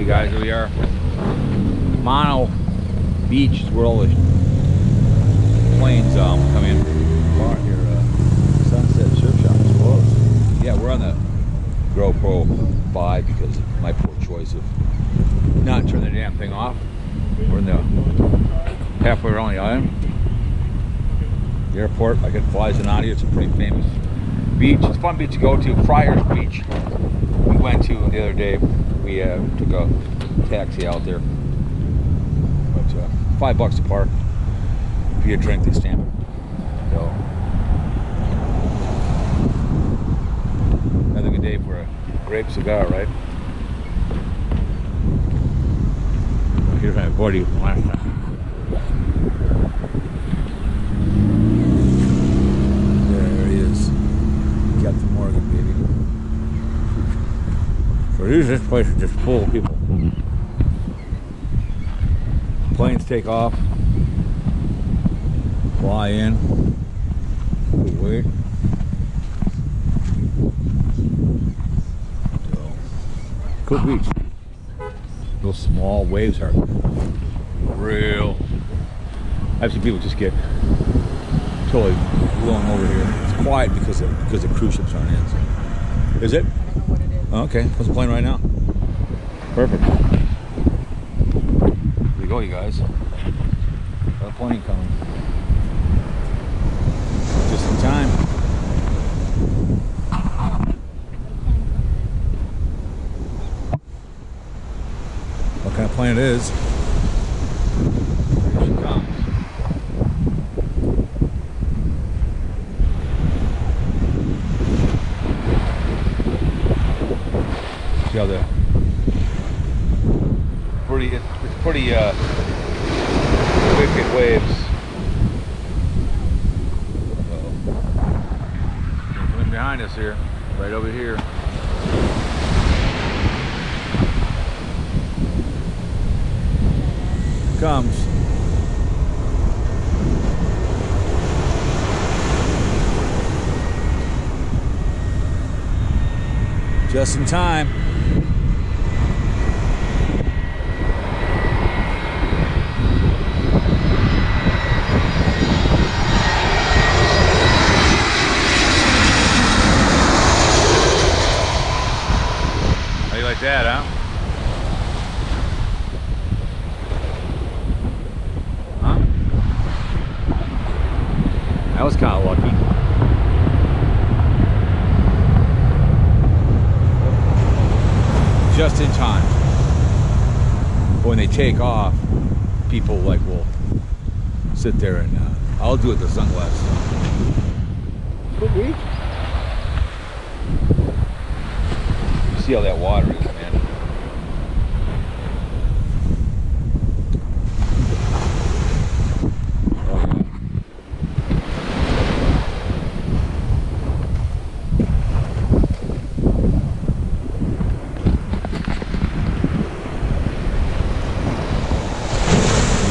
guys, here we are. Maho Beach is where all the planes come in. Bar here, Sunset Surf Shop is closed. Yeah, we're on the GoPro 5 because of my poor choice of not turning the damn thing off. We're in the halfway around the island. The airport, like it flies in out here. It's a pretty famous beach. It's a fun beach to go to. Friars Beach. We went to the other day. We took a taxi out there. But $5 to park. If you get a drink, they stamp it. So another good day for a grape cigar, right? Here's my buddy from last time. There he is. Captain Morgan, baby. So this place is just full of people. Planes take off, fly in, we wait. So, cool beach. Those small waves are real. I've seen people just get totally blown over here. It's quiet because the cruise ships aren't in. So. Is it? Oh, okay, what's the plane right now? Perfect. Here we go, you guys. Got a plane coming. Just in time. What kind of plane it is? Here she comes. See how the it's pretty wicked waves. So, coming behind us here, right over here. Comes. Just in time. How you like that, huh? That was kind of lucky. Just in time. When they take off, people like will sit there and I'll do it with sunglasses. Cool beach. You see how that water is, man.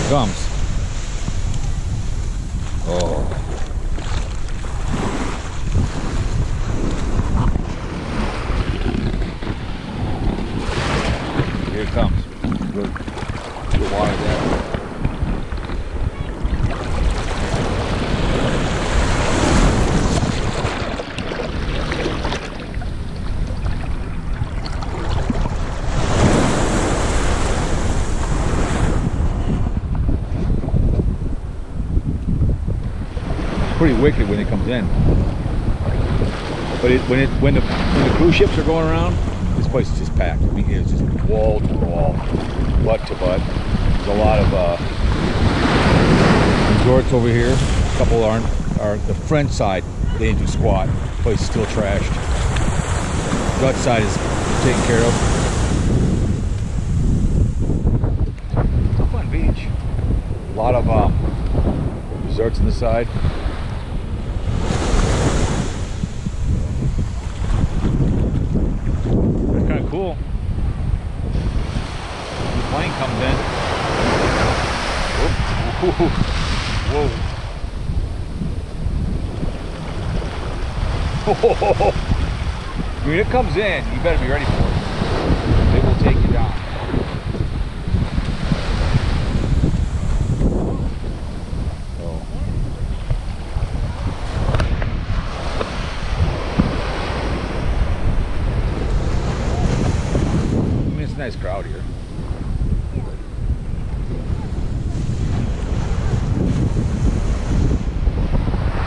Comes. Oh. Here it comes. Good water there. Pretty wicked when it comes in, but when the cruise ships are going around, this place is just packed. I mean, it's just wall to wall, butt to butt. There's a lot of resorts over here. A couple are the French side. They didn't do squat. The place is still trashed. Dutch side is taken care of. Fun beach. A lot of resorts on the side. Cool. The plane comes in. Whoa. Whoa. When it comes in, you better be ready for it. It will take you down. a nice crowd here.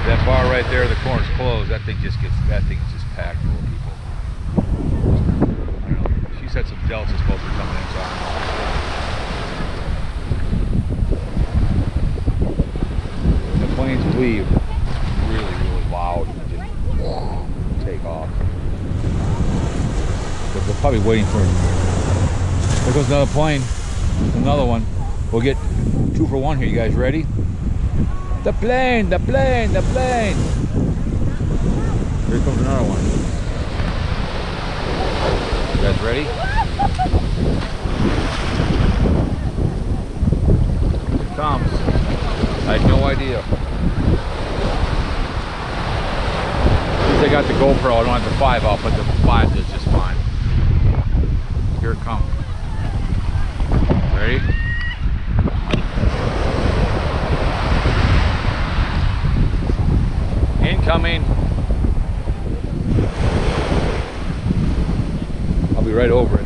That bar right there, the corner's closed. That thing is just packed full of people. I don't know. She said some delts are supposed to be coming in, so I don't know. When the planes leave, really, really loud and just take off. But they're probably waiting for it. There goes another plane. Another one. We'll get 2 for 1 here. You guys ready? The plane, the plane, the plane. Here comes another one. You guys ready? Here it comes. I had no idea. Since I got the GoPro, I don't have the 5 out, but the 5 is just fine. Here it comes. Ready? Incoming. I'll be right over it.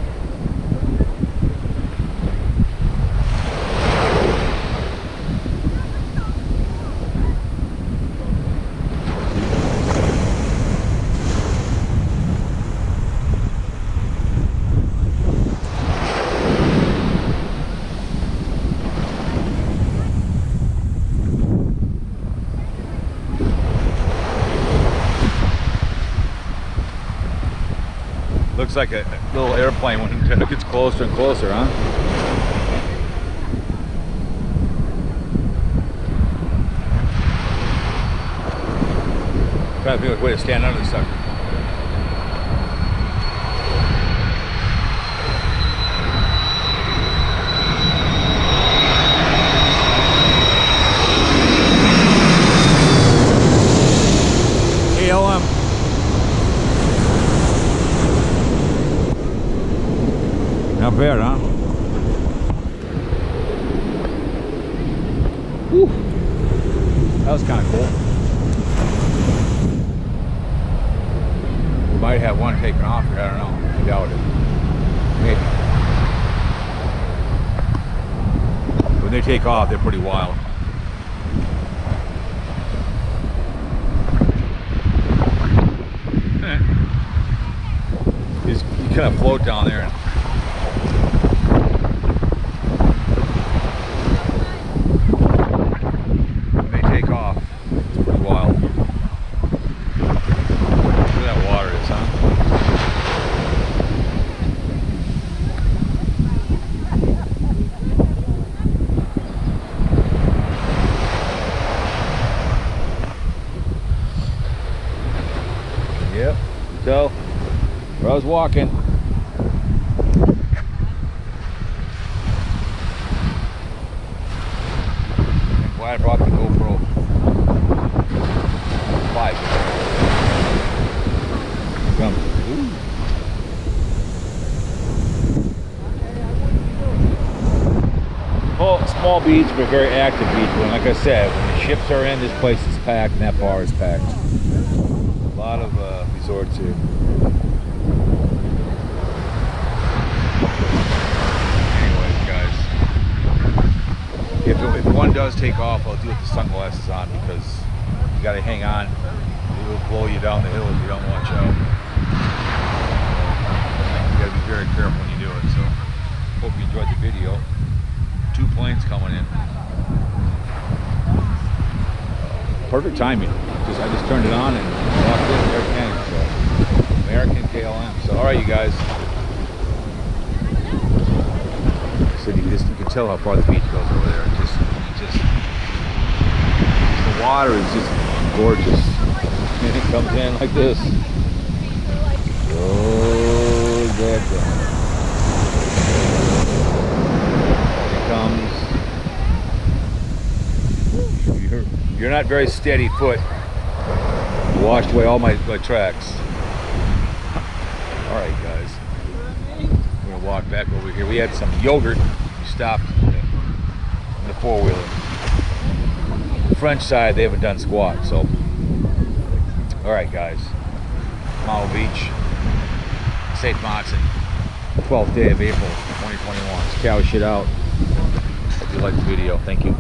Looks like a little airplane when it gets closer and closer, huh? Trying to think of a way to stand under the sucker. KLM. Not bad, huh? Whew. That was kind of cool. We might have one taking off here, I don't know. I doubt it. Maybe. When they take off, they're pretty wild. You kind of float down there and so, where I was walking, I'm glad I brought the GoPro 5. Come. Well, small beach, but very active beach. But like I said, when the ships are in, this place is packed, and that bar is packed. A lot of resorts here. Anyways, guys, if one does take off, I'll do it with the sunglasses on because you got to hang on. It will blow you down the hill if you don't watch out. You got to be very careful when you do it. So, hope you enjoyed the video. 2 planes coming in. Perfect timing. I just turned it on and walked in and there it came. So, American KLM. So, all right, you guys. So you can tell how far the beach goes over there. The water is just gorgeous, and it comes in like this. Oh, that it comes. You're not very steady foot. Washed away all my tracks. All right, guys. We're gonna walk back over here. We had some yogurt. We stopped in the 4-wheeler. The French side, they haven't done squat. So, all right, guys. Maho Beach, St. Maarten. 12th day of April 2021. It's cow shit out. Hope you liked the video. Thank you.